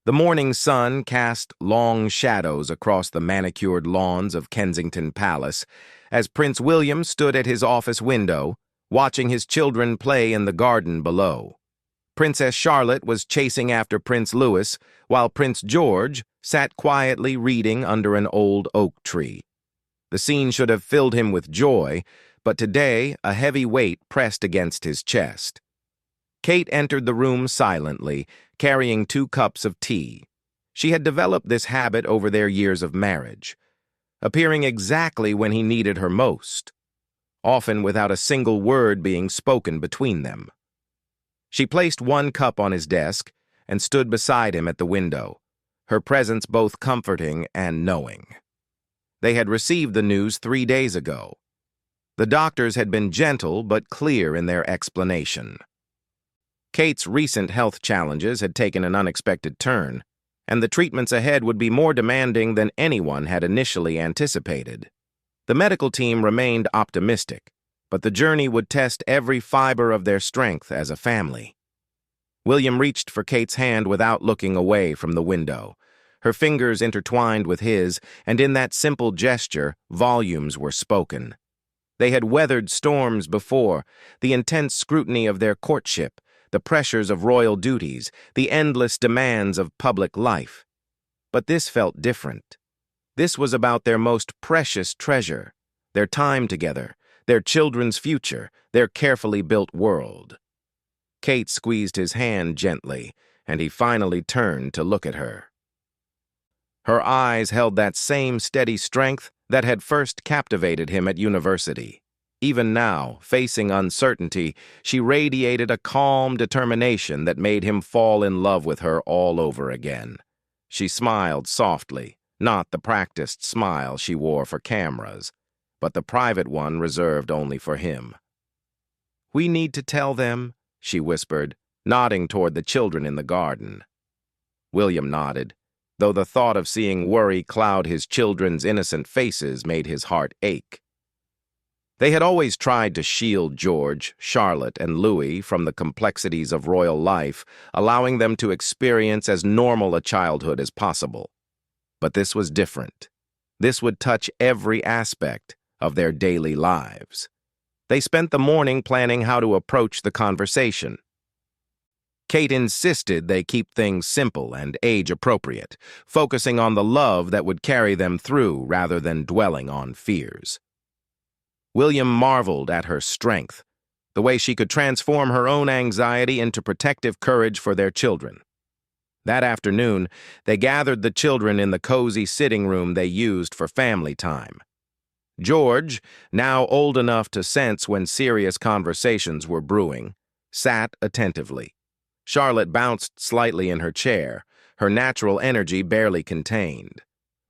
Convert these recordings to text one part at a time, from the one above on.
The morning sun cast long shadows across the manicured lawns of Kensington Palace as Prince William stood at his office window, watching his children play in the garden below. Princess Charlotte was chasing after Prince Louis, while Prince George sat quietly reading under an old oak tree. The scene should have filled him with joy, but today a heavy weight pressed against his chest. Kate entered the room silently, carrying 2 cups of tea. She had developed this habit over their years of marriage, appearing exactly when he needed her most, often without a single word being spoken between them. She placed 1 cup on his desk and stood beside him at the window, her presence both comforting and knowing. They had received the news 3 days ago. The doctors had been gentle but clear in their explanation. Kate's recent health challenges had taken an unexpected turn, and the treatments ahead would be more demanding than anyone had initially anticipated. The medical team remained optimistic, but the journey would test every fiber of their strength as a family. William reached for Kate's hand without looking away from the window. Her fingers intertwined with his, and in that simple gesture, volumes were spoken. They had weathered storms before, the intense scrutiny of their courtship, the pressures of royal duties, the endless demands of public life. But this felt different. This was about their most precious treasure, their time together, their children's future, their carefully built world. Kate squeezed his hand gently, and he finally turned to look at her. Her eyes held that same steady strength that had first captivated him at university. Even now, facing uncertainty, she radiated a calm determination that made him fall in love with her all over again. She smiled softly, not the practiced smile she wore for cameras, but the private one reserved only for him. "We need to tell them," she whispered, nodding toward the children in the garden. William nodded, though the thought of seeing worry cloud his children's innocent faces made his heart ache. They had always tried to shield George, Charlotte, and Louis from the complexities of royal life, allowing them to experience as normal a childhood as possible. But this was different. This would touch every aspect of their daily lives. They spent the morning planning how to approach the conversation. Kate insisted they keep things simple and age-appropriate, focusing on the love that would carry them through rather than dwelling on fears. William marveled at her strength, the way she could transform her own anxiety into protective courage for their children. That afternoon, they gathered the children in the cozy sitting room they used for family time. George, now old enough to sense when serious conversations were brewing, sat attentively. Charlotte bounced slightly in her chair, her natural energy barely contained.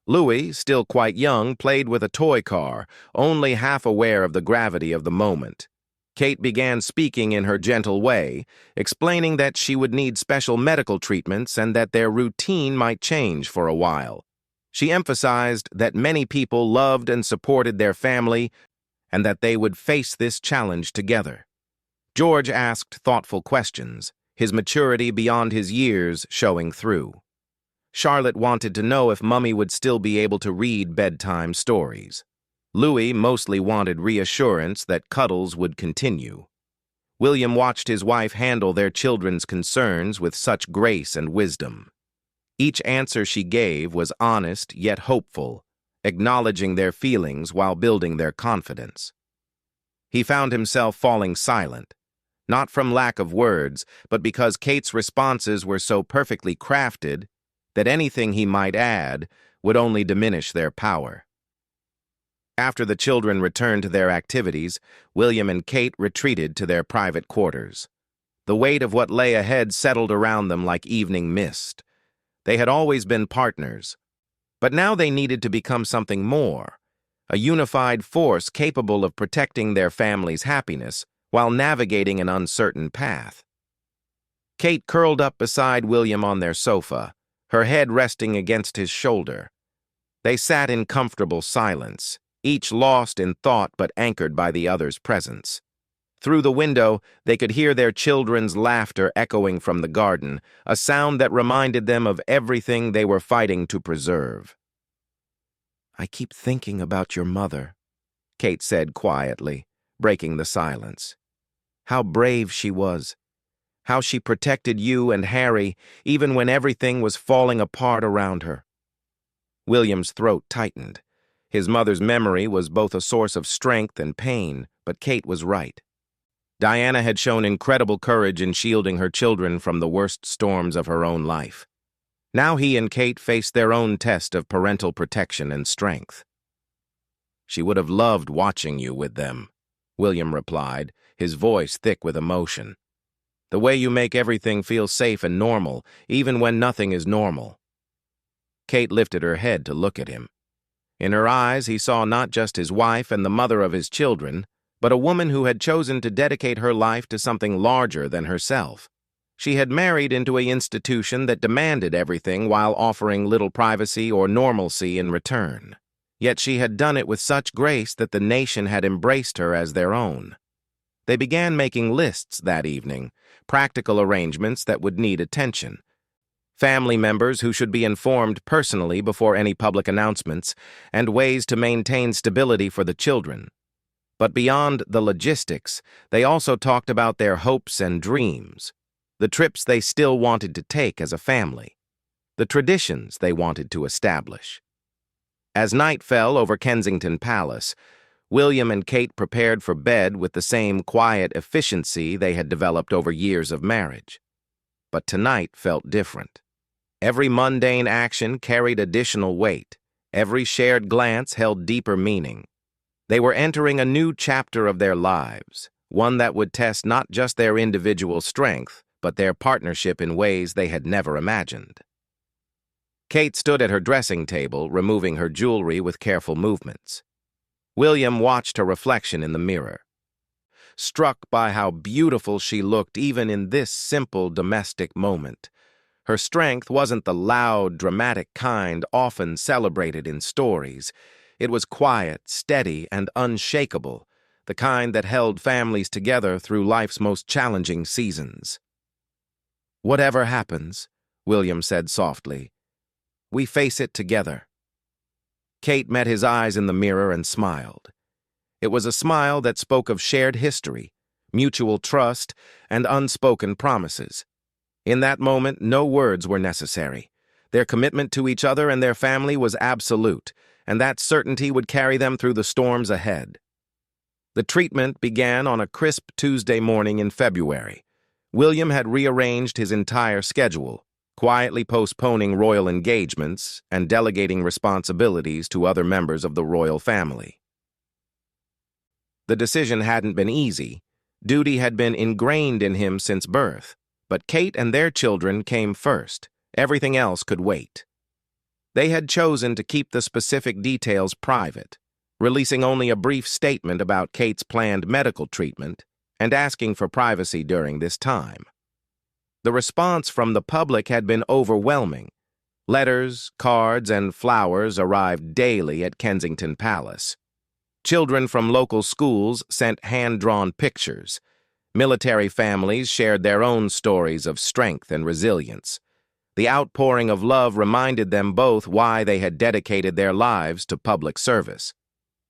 Louis, still quite young, played with a toy car, only half aware of the gravity of the moment. Kate began speaking in her gentle way, explaining that she would need special medical treatments and that their routine might change for a while. She emphasized that many people loved and supported their family and that they would face this challenge together. George asked thoughtful questions, his maturity beyond his years showing through. Charlotte wanted to know if Mummy would still be able to read bedtime stories. Louis mostly wanted reassurance that cuddles would continue. William watched his wife handle their children's concerns with such grace and wisdom. Each answer she gave was honest yet hopeful, acknowledging their feelings while building their confidence. He found himself falling silent, not from lack of words, but because Kate's responses were so perfectly crafted that anything he might add would only diminish their power. After the children returned to their activities, William and Kate retreated to their private quarters. The weight of what lay ahead settled around them like evening mist. They had always been partners, but now they needed to become something more, a unified force capable of protecting their family's happiness while navigating an uncertain path. Kate curled up beside William on their sofa, her head resting against his shoulder. They sat in comfortable silence, each lost in thought but anchored by the other's presence. Through the window, they could hear their children's laughter echoing from the garden, a sound that reminded them of everything they were fighting to preserve. "I keep thinking about your mother," Kate said quietly, breaking the silence. "How brave she was. How she protected you and Harry, even when everything was falling apart around her." William's throat tightened. His mother's memory was both a source of strength and pain, but Kate was right. Diana had shown incredible courage in shielding her children from the worst storms of her own life. Now he and Kate faced their own test of parental protection and strength. "She would have loved watching you with them," William replied, his voice thick with emotion. "The way you make everything feel safe and normal, even when nothing is normal." Kate lifted her head to look at him. In her eyes, he saw not just his wife and the mother of his children, but a woman who had chosen to dedicate her life to something larger than herself. She had married into an institution that demanded everything while offering little privacy or normalcy in return. Yet she had done it with such grace that the nation had embraced her as their own. They began making lists that evening, practical arrangements that would need attention. Family members who should be informed personally before any public announcements, and ways to maintain stability for the children. But beyond the logistics, they also talked about their hopes and dreams, the trips they still wanted to take as a family, the traditions they wanted to establish. As night fell over Kensington Palace, William and Kate prepared for bed with the same quiet efficiency they had developed over years of marriage. But tonight felt different. Every mundane action carried additional weight. Every shared glance held deeper meaning. They were entering a new chapter of their lives, one that would test not just their individual strength, but their partnership in ways they had never imagined. Kate stood at her dressing table, removing her jewelry with careful movements. William watched her reflection in the mirror. Struck by how beautiful she looked even in this simple domestic moment. Her strength wasn't the loud, dramatic kind often celebrated in stories. It was quiet, steady, and unshakable, the kind that held families together through life's most challenging seasons. "Whatever happens," William said softly, "we face it together." Kate met his eyes in the mirror and smiled. It was a smile that spoke of shared history, mutual trust, and unspoken promises. In that moment, no words were necessary. Their commitment to each other and their family was absolute, and that certainty would carry them through the storms ahead. The treatment began on a crisp Tuesday morning in February. William had rearranged his entire schedule, quietly postponing royal engagements and delegating responsibilities to other members of the royal family. The decision hadn't been easy. Duty had been ingrained in him since birth, but Kate and their children came first. Everything else could wait. They had chosen to keep the specific details private, releasing only a brief statement about Kate's planned medical treatment and asking for privacy during this time. The response from the public had been overwhelming. Letters, cards, and flowers arrived daily at Kensington Palace. Children from local schools sent hand-drawn pictures. Military families shared their own stories of strength and resilience. The outpouring of love reminded them both why they had dedicated their lives to public service.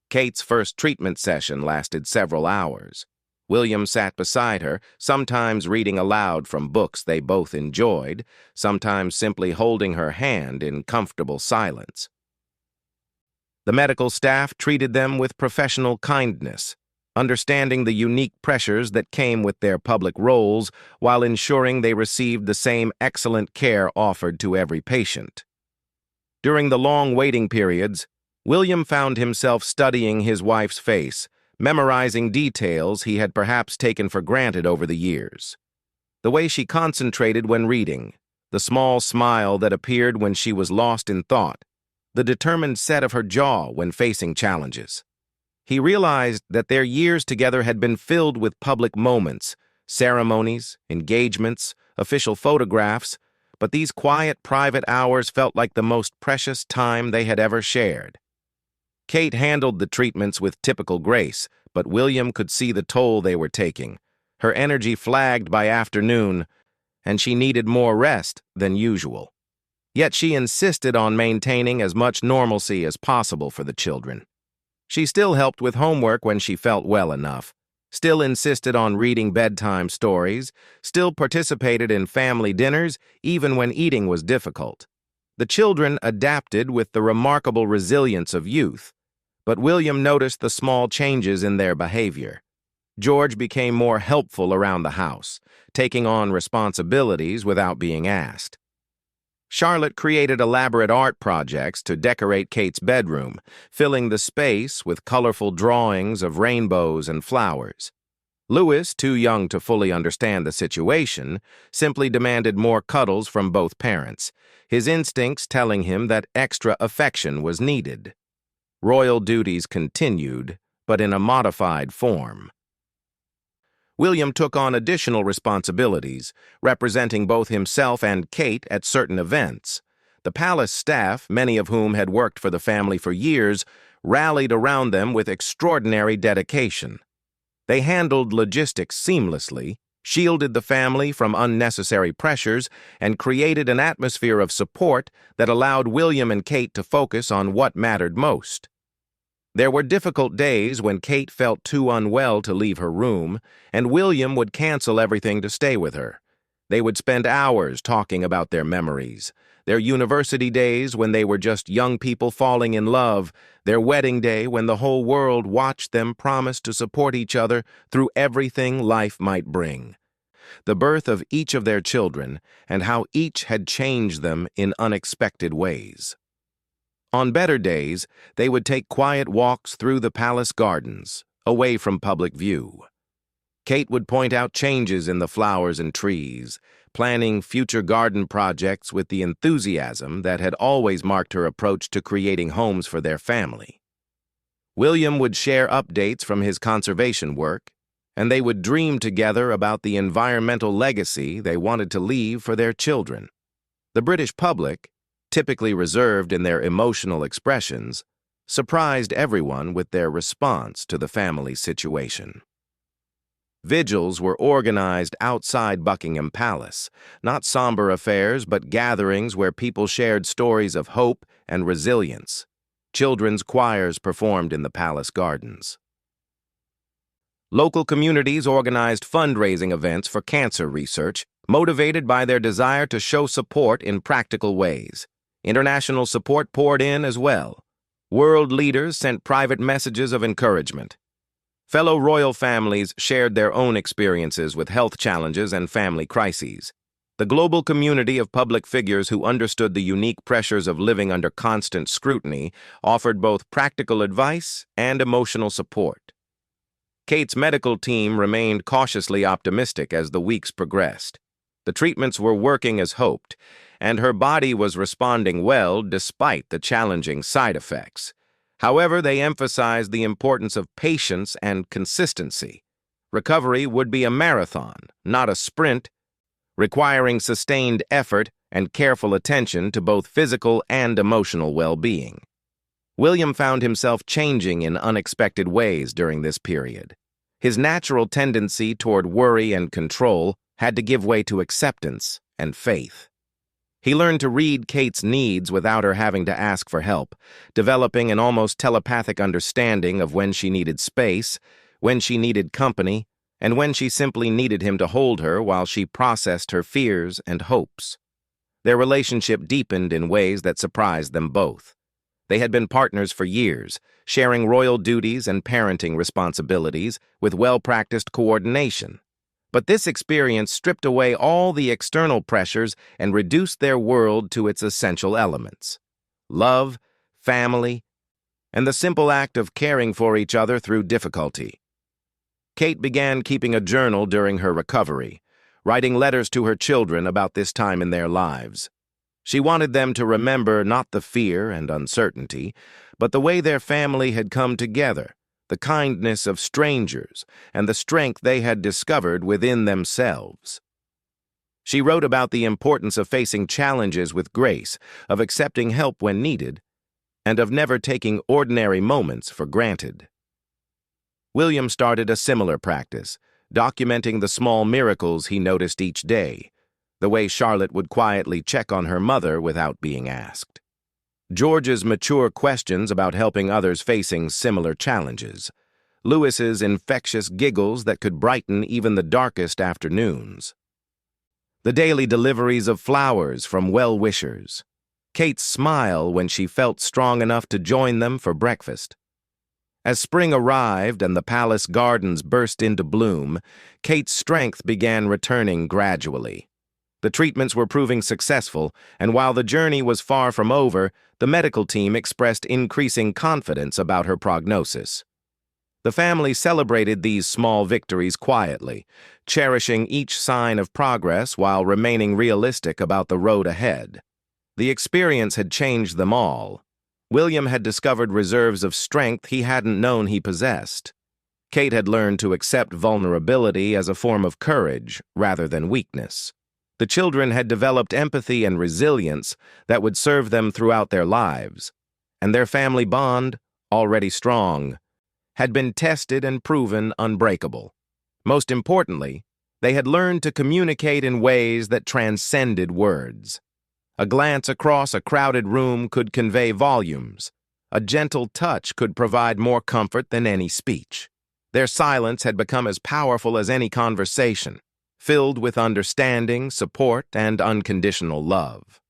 Kate's first treatment session lasted several hours. William sat beside her, sometimes reading aloud from books they both enjoyed, sometimes simply holding her hand in comfortable silence. The medical staff treated them with professional kindness, understanding the unique pressures that came with their public roles while ensuring they received the same excellent care offered to every patient. During the long waiting periods, William found himself studying his wife's face, memorizing details he had perhaps taken for granted over the years. The way she concentrated when reading, the small smile that appeared when she was lost in thought, the determined set of her jaw when facing challenges. He realized that their years together had been filled with public moments, ceremonies, engagements, official photographs, but these quiet, private hours felt like the most precious time they had ever shared. Kate handled the treatments with typical grace, but William could see the toll they were taking. Her energy flagged by afternoon, and she needed more rest than usual. Yet she insisted on maintaining as much normalcy as possible for the children. She still helped with homework when she felt well enough, still insisted on reading bedtime stories, still participated in family dinners even when eating was difficult. The children adapted with the remarkable resilience of youth, but William noticed the small changes in their behavior. George became more helpful around the house, taking on responsibilities without being asked. Charlotte created elaborate art projects to decorate Kate's bedroom, filling the space with colorful drawings of rainbows and flowers. Louis, too young to fully understand the situation, simply demanded more cuddles from both parents, his instincts telling him that extra affection was needed. Royal duties continued, but in a modified form. William took on additional responsibilities, representing both himself and Kate at certain events. The palace staff, many of whom had worked for the family for years, rallied around them with extraordinary dedication. They handled logistics seamlessly, shielded the family from unnecessary pressures, and created an atmosphere of support that allowed William and Kate to focus on what mattered most. There were difficult days when Kate felt too unwell to leave her room, and William would cancel everything to stay with her. They would spend hours talking about their memories, their university days when they were just young people falling in love, their wedding day when the whole world watched them promise to support each other through everything life might bring. The birth of each of their children and how each had changed them in unexpected ways. On better days, they would take quiet walks through the palace gardens, away from public view. Kate would point out changes in the flowers and trees, planning future garden projects with the enthusiasm that had always marked her approach to creating homes for their family. William would share updates from his conservation work, and they would dream together about the environmental legacy they wanted to leave for their children. The British public, typically reserved in their emotional expressions, surprised everyone with their response to the family's situation. Vigils were organized outside Buckingham Palace, not somber affairs but gatherings where people shared stories of hope and resilience. Children's choirs performed in the palace gardens. Local communities organized fundraising events for cancer research, motivated by their desire to show support in practical ways. International support poured in as well. World leaders sent private messages of encouragement. Fellow royal families shared their own experiences with health challenges and family crises. The global community of public figures who understood the unique pressures of living under constant scrutiny offered both practical advice and emotional support. Kate's medical team remained cautiously optimistic as the weeks progressed. The treatments were working as hoped, and her body was responding well despite the challenging side effects. However, they emphasized the importance of patience and consistency. Recovery would be a marathon, not a sprint, requiring sustained effort and careful attention to both physical and emotional well-being. William found himself changing in unexpected ways during this period. His natural tendency toward worry and control had to give way to acceptance and faith. He learned to read Kate's needs without her having to ask for help, developing an almost telepathic understanding of when she needed space, when she needed company, and when she simply needed him to hold her while she processed her fears and hopes. Their relationship deepened in ways that surprised them both. They had been partners for years, sharing royal duties and parenting responsibilities with well-practiced coordination. But this experience stripped away all the external pressures and reduced their world to its essential elements: love, family, and the simple act of caring for each other through difficulty. Kate began keeping a journal during her recovery, writing letters to her children about this time in their lives. She wanted them to remember not the fear and uncertainty, but the way their family had come together, the kindness of strangers, and the strength they had discovered within themselves. She wrote about the importance of facing challenges with grace, of accepting help when needed, and of never taking ordinary moments for granted. William started a similar practice, documenting the small miracles he noticed each day, the way Charlotte would quietly check on her mother without being asked. George's mature questions about helping others facing similar challenges. Louis's infectious giggles that could brighten even the darkest afternoons. The daily deliveries of flowers from well-wishers. Kate's smile when she felt strong enough to join them for breakfast. As spring arrived and the palace gardens burst into bloom, Kate's strength began returning gradually. The treatments were proving successful, and while the journey was far from over, the medical team expressed increasing confidence about her prognosis. The family celebrated these small victories quietly, cherishing each sign of progress while remaining realistic about the road ahead. The experience had changed them all. William had discovered reserves of strength he hadn't known he possessed. Kate had learned to accept vulnerability as a form of courage rather than weakness. The children had developed empathy and resilience that would serve them throughout their lives, and their family bond, already strong, had been tested and proven unbreakable. Most importantly, they had learned to communicate in ways that transcended words. A glance across a crowded room could convey volumes. A gentle touch could provide more comfort than any speech. Their silence had become as powerful as any conversation, filled with understanding, support, and unconditional love.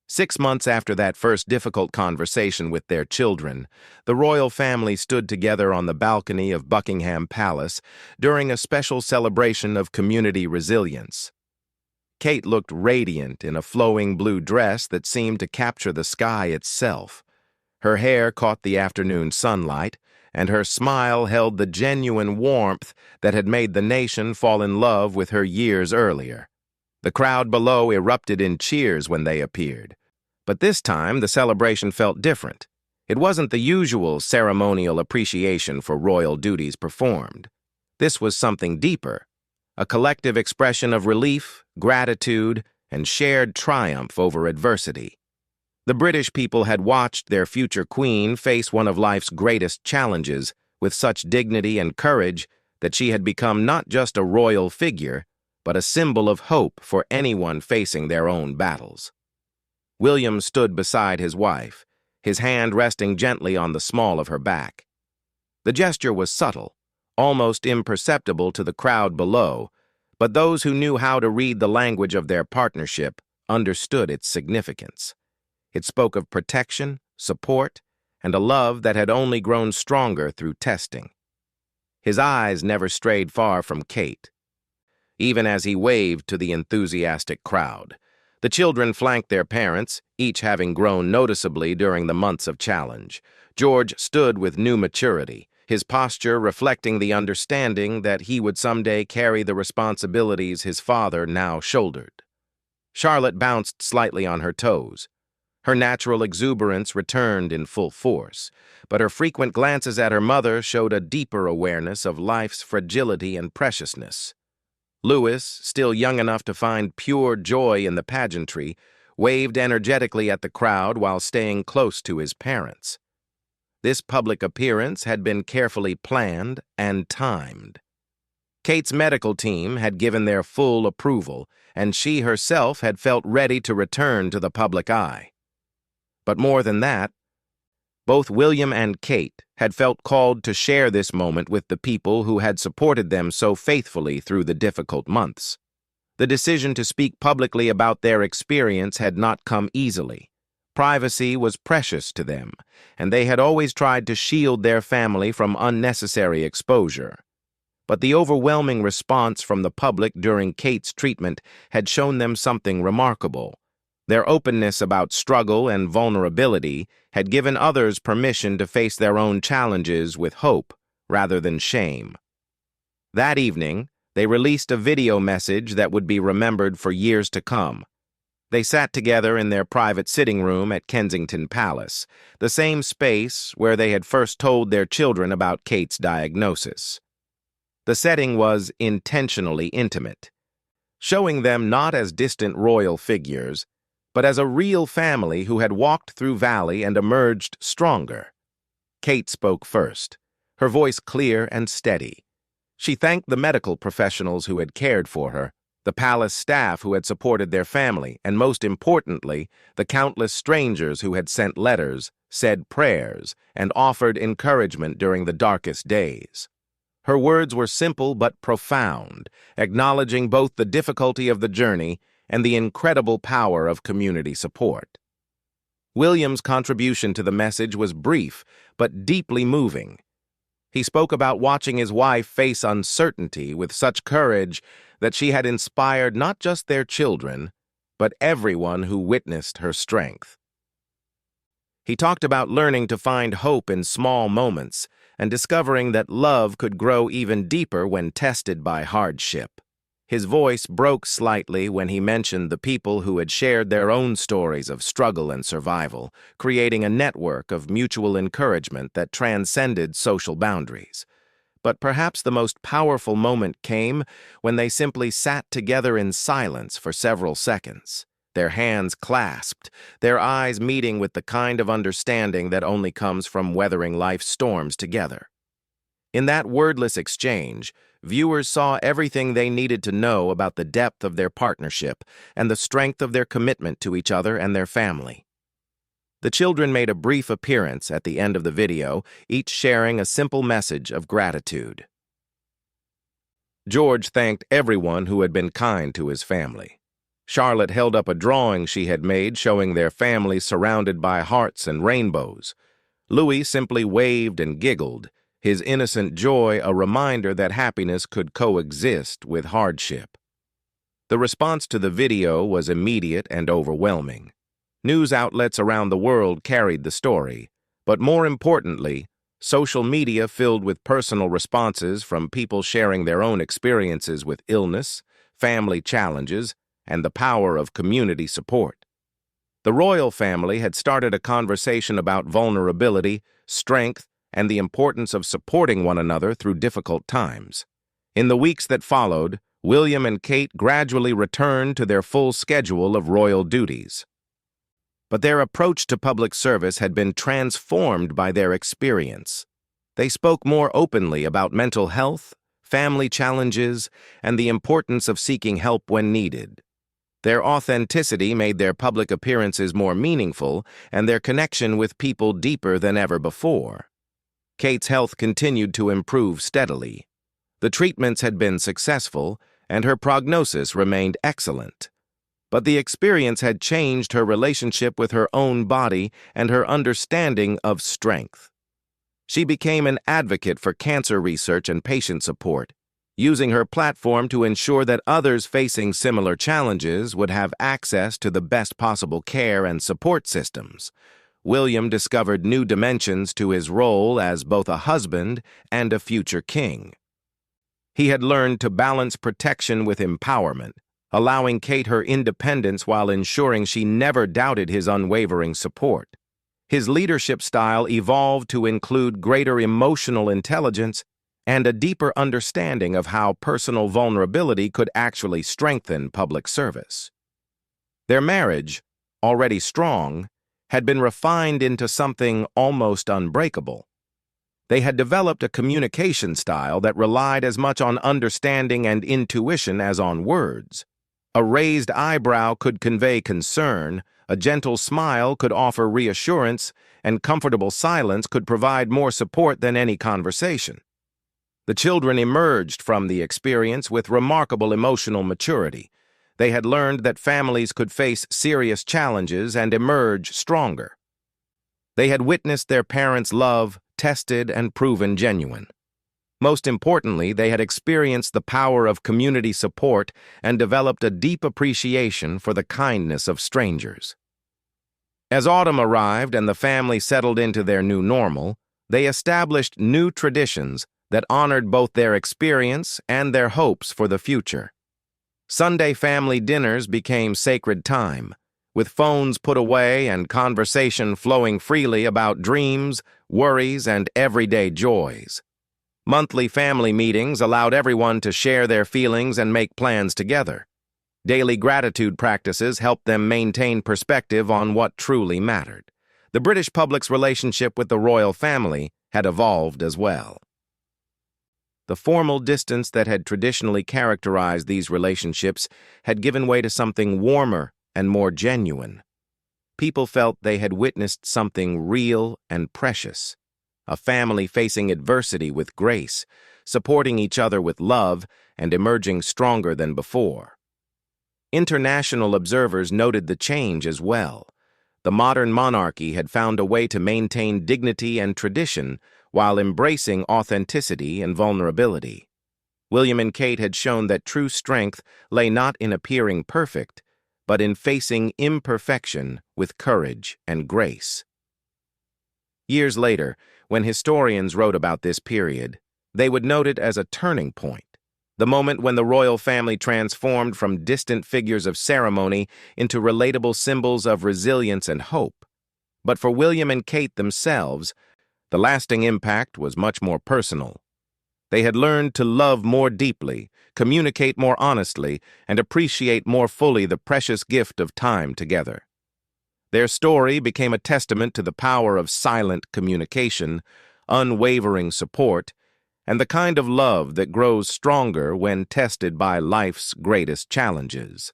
6 months after that first difficult conversation with their children, the royal family stood together on the balcony of Buckingham Palace during a special celebration of community resilience. Kate looked radiant in a flowing blue dress that seemed to capture the sky itself. Her hair caught the afternoon sunlight, and her smile held the genuine warmth that had made the nation fall in love with her years earlier. The crowd below erupted in cheers when they appeared. But this time, the celebration felt different. It wasn't the usual ceremonial appreciation for royal duties performed. This was something deeper, a collective expression of relief, gratitude, and shared triumph over adversity. The British people had watched their future queen face one of life's greatest challenges with such dignity and courage that she had become not just a royal figure, but a symbol of hope for anyone facing their own battles. William stood beside his wife, his hand resting gently on the small of her back. The gesture was subtle, almost imperceptible to the crowd below, but those who knew how to read the language of their partnership understood its significance. It spoke of protection, support, and a love that had only grown stronger through testing. His eyes never strayed far from Kate, even as he waved to the enthusiastic crowd. The children flanked their parents, each having grown noticeably during the months of challenge. George stood with new maturity, his posture reflecting the understanding that he would someday carry the responsibilities his father now shouldered. Charlotte bounced slightly on her toes. Her natural exuberance returned in full force, but her frequent glances at her mother showed a deeper awareness of life's fragility and preciousness. Louis, still young enough to find pure joy in the pageantry, waved energetically at the crowd while staying close to his parents. This public appearance had been carefully planned and timed. Kate's medical team had given their full approval, and she herself had felt ready to return to the public eye. But more than that, both William and Kate had felt called to share this moment with the people who had supported them so faithfully through the difficult months. The decision to speak publicly about their experience had not come easily. Privacy was precious to them, and they had always tried to shield their family from unnecessary exposure. But the overwhelming response from the public during Kate's treatment had shown them something remarkable. Their openness about struggle and vulnerability had given others permission to face their own challenges with hope rather than shame. That evening, they released a video message that would be remembered for years to come. They sat together in their private sitting room at Kensington Palace, the same space where they had first told their children about Kate's diagnosis. The setting was intentionally intimate, showing them not as distant royal figures, but as a real family who had walked through valley and emerged stronger. Kate spoke first, her voice clear and steady. She thanked the medical professionals who had cared for her, the palace staff who had supported their family, and most importantly, the countless strangers who had sent letters, said prayers, and offered encouragement during the darkest days. Her words were simple but profound, acknowledging both the difficulty of the journey and the incredible power of community support. William's contribution to the message was brief but deeply moving. He spoke about watching his wife face uncertainty with such courage that she had inspired not just their children, but everyone who witnessed her strength. He talked about learning to find hope in small moments and discovering that love could grow even deeper when tested by hardship. His voice broke slightly when he mentioned the people who had shared their own stories of struggle and survival, creating a network of mutual encouragement that transcended social boundaries. But perhaps the most powerful moment came when they simply sat together in silence for several seconds, their hands clasped, their eyes meeting with the kind of understanding that only comes from weathering life's storms together. In that wordless exchange, viewers saw everything they needed to know about the depth of their partnership and the strength of their commitment to each other and their family. The children made a brief appearance at the end of the video, each sharing a simple message of gratitude. George thanked everyone who had been kind to his family. Charlotte held up a drawing she had made showing their family surrounded by hearts and rainbows. Louis simply waved and giggled, his innocent joy a reminder that happiness could coexist with hardship. The response to the video was immediate and overwhelming. News outlets around the world carried the story, but more importantly, social media filled with personal responses from people sharing their own experiences with illness, family challenges, and the power of community support. The royal family had started a conversation about vulnerability, strength, and the importance of supporting one another through difficult times. In the weeks that followed, William and Kate gradually returned to their full schedule of royal duties. But their approach to public service had been transformed by their experience. They spoke more openly about mental health, family challenges, and the importance of seeking help when needed. Their authenticity made their public appearances more meaningful and their connection with people deeper than ever before. Kate's health continued to improve steadily. The treatments had been successful, and her prognosis remained excellent. But the experience had changed her relationship with her own body and her understanding of strength. She became an advocate for cancer research and patient support, using her platform to ensure that others facing similar challenges would have access to the best possible care and support systems. William discovered new dimensions to his role as both a husband and a future king. He had learned to balance protection with empowerment, allowing Kate her independence while ensuring she never doubted his unwavering support. His leadership style evolved to include greater emotional intelligence and a deeper understanding of how personal vulnerability could actually strengthen public service. Their marriage, already strong, had been refined into something almost unbreakable. They had developed a communication style that relied as much on understanding and intuition as on words. A raised eyebrow could convey concern, a gentle smile could offer reassurance, and comfortable silence could provide more support than any conversation. The children emerged from the experience with remarkable emotional maturity. They had learned that families could face serious challenges and emerge stronger. They had witnessed their parents' love tested and proven genuine. Most importantly, they had experienced the power of community support and developed a deep appreciation for the kindness of strangers. As autumn arrived and the family settled into their new normal, they established new traditions that honored both their experience and their hopes for the future. Sunday family dinners became sacred time, with phones put away and conversation flowing freely about dreams, worries, and everyday joys. Monthly family meetings allowed everyone to share their feelings and make plans together. Daily gratitude practices helped them maintain perspective on what truly mattered. The British public's relationship with the royal family had evolved as well. The formal distance that had traditionally characterized these relationships had given way to something warmer and more genuine. People felt they had witnessed something real and precious, a family facing adversity with grace, supporting each other with love, and emerging stronger than before. International observers noted the change as well. The modern monarchy had found a way to maintain dignity and tradition while embracing authenticity and vulnerability. William and Kate had shown that true strength lay not in appearing perfect, but in facing imperfection with courage and grace. Years later, when historians wrote about this period, they would note it as a turning point, the moment when the royal family transformed from distant figures of ceremony into relatable symbols of resilience and hope. But for William and Kate themselves, the lasting impact was much more personal. They had learned to love more deeply, communicate more honestly, and appreciate more fully the precious gift of time together. Their story became a testament to the power of silent communication, unwavering support, and the kind of love that grows stronger when tested by life's greatest challenges.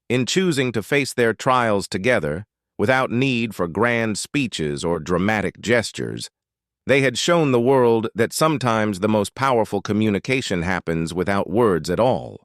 In choosing to face their trials together, without need for grand speeches or dramatic gestures, they had shown the world that sometimes the most powerful communication happens without words at all.